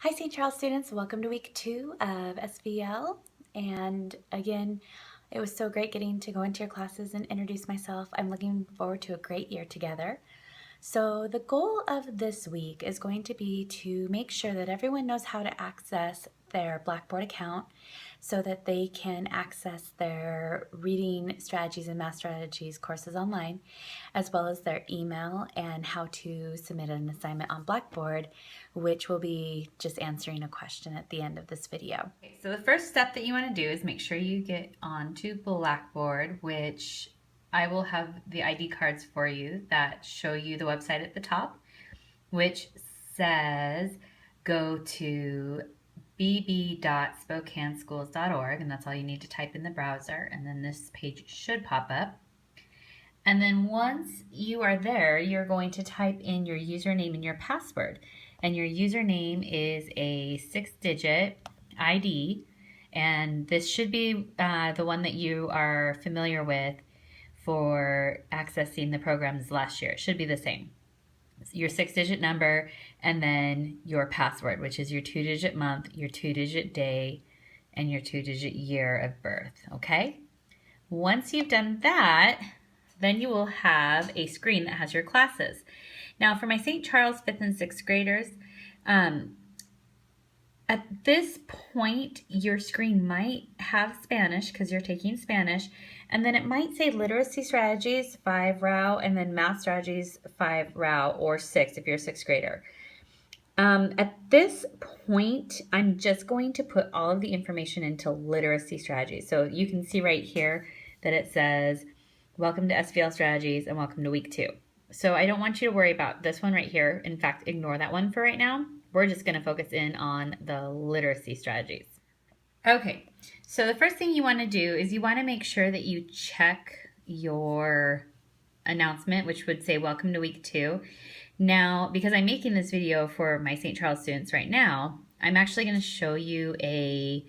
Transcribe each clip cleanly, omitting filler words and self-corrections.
Hi St. Charles students, welcome to week 2 of SVL. And again, it was so great getting to go into your classes and introduce myself. I'm looking forward to a great year together. So the goal of this week is going to be to make sure that everyone knows how to access their Blackboard account so that they can access their reading strategies and math strategies courses online, as well as their email and how to submit an assignment on Blackboard, which will be just answering a question at the end of this video. Okay, so the first step that you want to do is make sure you get onto Blackboard, which I will have the ID cards for you that show you the website at the top, which says go to bb.spokaneschools.org, and that's all you need to type in the browser, and then this page should pop up. And then once you are there, you're going to type in your username and your password. And your username is a 6-digit ID, and this should be the one that you are familiar with for accessing the programs last year. It should be the same. Your 6-digit number, and then your password, which is your 2-digit month, your 2-digit day, and your 2-digit year of birth, okay? Once you've done that, then you will have a screen that has your classes. Now, for my St. Charles 5th and 6th graders, at this point, your screen might have Spanish because you're taking Spanish, and then it might say Literacy Strategies 5 RAW and then Math Strategies 5 RAW or 6 if you're a 6th grader. At this point, I'm just going to put all of the information into Literacy Strategies. So you can see right here that it says, welcome to SVL Strategies and welcome to week 2. So I don't want you to worry about this one right here. In fact, ignore that one for right now. We're just going to focus in on the literacy strategies. Okay, so the first thing you want to do is you want to make sure that you check your announcement, which would say welcome to week 2. Now, because I'm making this video for my St. Charles students right now, I'm actually going to show you a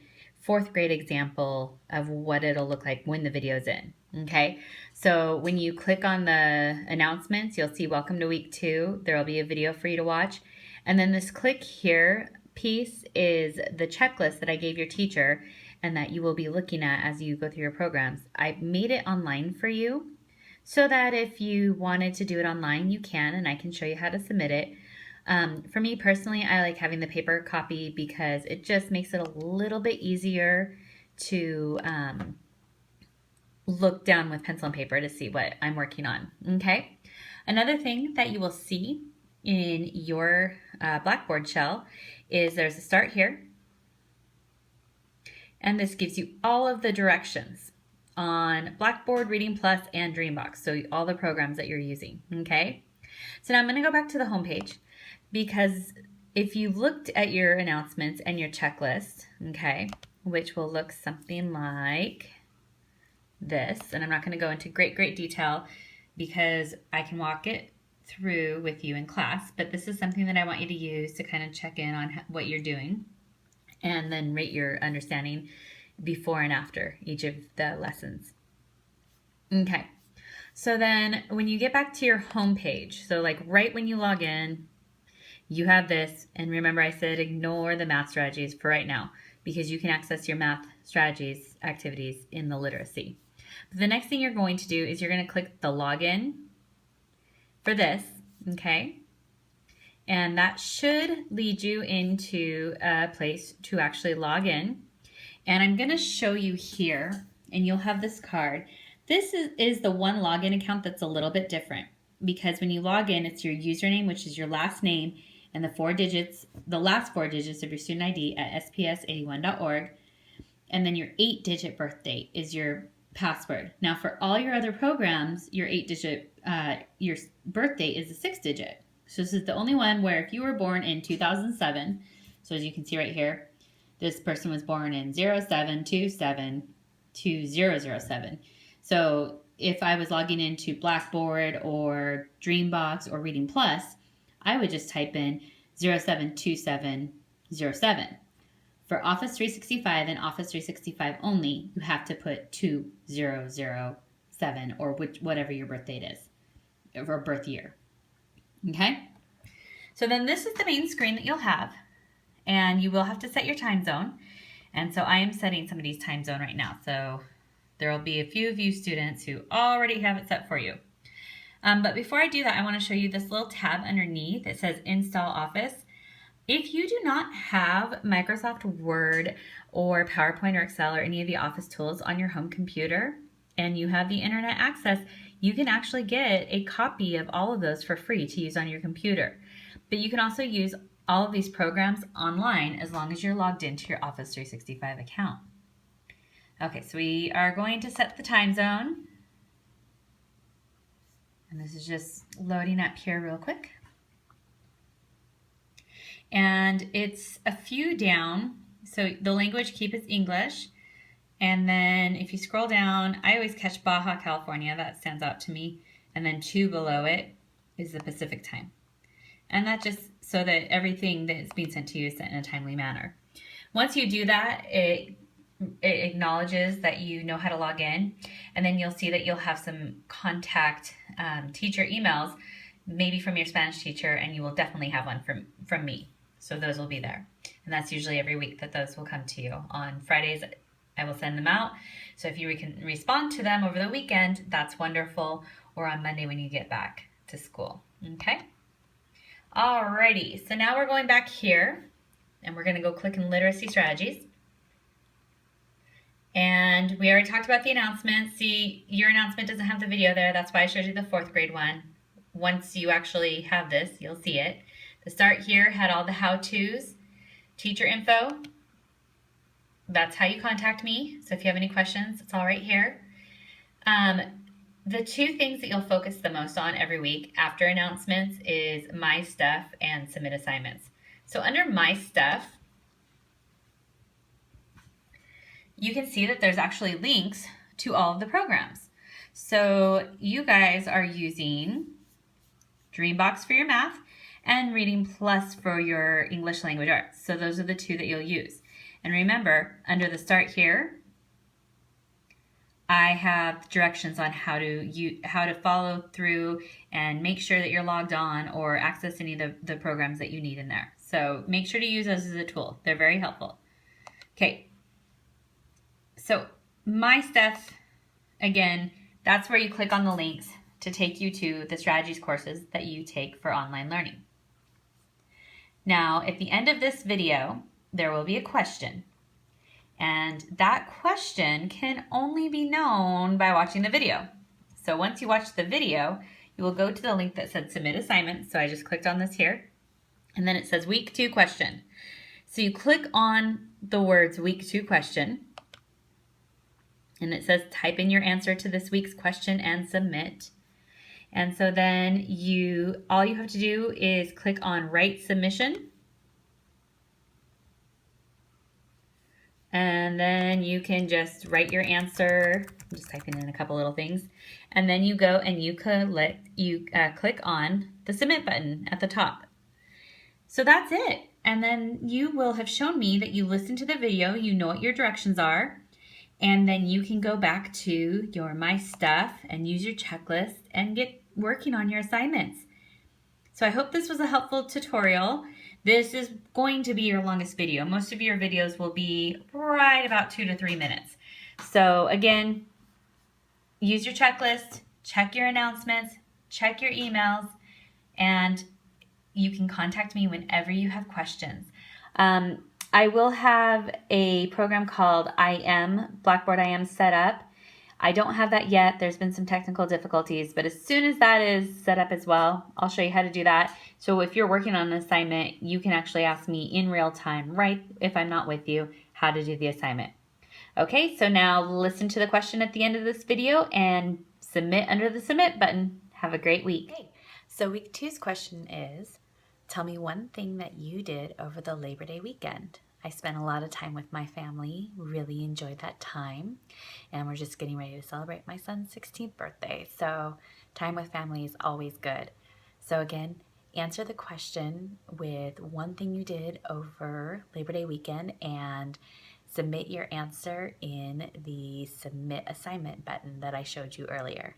4th grade example of what it'll look like when the video's in. Okay, so when you click on the announcements, you'll see welcome to week 2. There'll be a video for you to watch. And then this click here piece is the checklist that I gave your teacher and that you will be looking at as you go through your programs. I made it online for you so that if you wanted to do it online, you can, and I can show you how to submit it. For me personally, I like having the paper copy because it just makes it a little bit easier to look down with pencil and paper to see what I'm working on, okay? Another thing that you will see in your Blackboard shell is there's a start here, and this gives you all of the directions on Blackboard, Reading Plus, and Dreambox, so all the programs that you're using, okay? So now I'm gonna go back to the home page because if you've looked at your announcements and your checklist, okay, which will look something like this, and I'm not going to go into great detail because I can walk it through with you in class, but this is something that I want you to use to kind of check in on what you're doing and then rate your understanding before and after each of the lessons. Okay, so then when you get back to your home page, so like right when you log in, you have this, and remember I said ignore the math strategies for right now because you can access your math strategies activities in the literacy. The next thing you're going to do is you're going to click the login for this, okay? And that should lead you into a place to actually log in. And I'm going to show you here, and you'll have this card. This is the one login account that's a little bit different because when you log in, it's your username, which is your last name, and the last 4 digits of your student ID at sps81.org. And then your 8-digit birth date is your password. Now for all your other programs, your 8-digit, your birth date is a 6-digit. So this is the only one where if you were born in 2007, so as you can see right here, this person was born in 07/27/2007. So if I was logging into Blackboard or Dreambox or Reading Plus, I would just type in 07/27/07. For Office 365 and Office 365 only, you have to put 2007 or whatever your birth date is, or birth year. Okay? So then this is the main screen that you'll have. And you will have to set your time zone. And so I am setting somebody's time zone right now. So there will be a few of you students who already have it set for you. But before I do that, I want to show you this little tab underneath. It says Install Office. If you do not have Microsoft Word or PowerPoint or Excel or any of the Office tools on your home computer and you have the internet access, you can actually get a copy of all of those for free to use on your computer. But you can also use all of these programs online as long as you're logged into your Office 365 account. Okay, so we are going to set the time zone. And this is just loading up here real quick. And it's a few down. So the language, keep is English. And then if you scroll down, I always catch Baja California. That stands out to me. And then 2 below it is the Pacific time. And that just so that everything that is being sent to you is sent in a timely manner. Once you do that, it acknowledges that you know how to log in. And then you'll see that you'll have some contact teacher emails, maybe from your Spanish teacher, and you will definitely have one from me. So those will be there. And that's usually every week that those will come to you. On Fridays, I will send them out. So if you can respond to them over the weekend, that's wonderful. Or on Monday when you get back to school. Okay? Alrighty. So now we're going back here. And we're going to go click in Literacy Strategies. And we already talked about the announcement. See, your announcement doesn't have the video there. That's why I showed you the 4th grade one. Once you actually have this, you'll see it. The start here had all the how-tos, teacher info. That's how you contact me. So if you have any questions, it's all right here. The 2 things that you'll focus the most on every week after announcements is My Stuff and Submit Assignments. So under My Stuff, you can see that there's actually links to all of the programs. So you guys are using Dreambox for your math and Reading Plus for your English language arts. So those are the 2 that you'll use. And remember, under the start here, I have directions on how to follow through and make sure that you're logged on or access any of the programs that you need in there. So make sure to use those as a tool. They're very helpful. Okay. So My Stuff, again, that's where you click on the links to take you to the strategies courses that you take for online learning. Now, at the end of this video, there will be a question. And that question can only be known by watching the video. So once you watch the video, you will go to the link that said Submit Assignment. So I just clicked on this here. And then it says Week 2 question. So you click on the words Week 2 question. And it says type in your answer to this week's question and submit. And so then all you have to do is click on Write Submission. And then you can just write your answer. I'm just typing in a couple little things. And then you go and you click on the Submit button at the top. So that's it. And then you will have shown me that you listened to the video, you know what your directions are, and then you can go back to your My Stuff and use your checklist and get working on your assignments. So I hope this was a helpful tutorial. This is going to be your longest video. Most of your videos will be right about 2 to 3 minutes. So again, use your checklist, check your announcements, check your emails, and you can contact me whenever you have questions. I will have a program called Blackboard IM set up. I don't have that yet. There's been some technical difficulties, but as soon as that is set up as well, I'll show you how to do that. So if you're working on an assignment, you can actually ask me in real time, right if I'm not with you, how to do the assignment. Okay, so now listen to the question at the end of this video and submit under the Submit button. Have a great week. Okay, so week 2's question is, tell me one thing that you did over the Labor Day weekend. I spent a lot of time with my family, really enjoyed that time, and we're just getting ready to celebrate my son's 16th birthday, so time with family is always good. So again, answer the question with one thing you did over Labor Day weekend and submit your answer in the Submit Assignment button that I showed you earlier.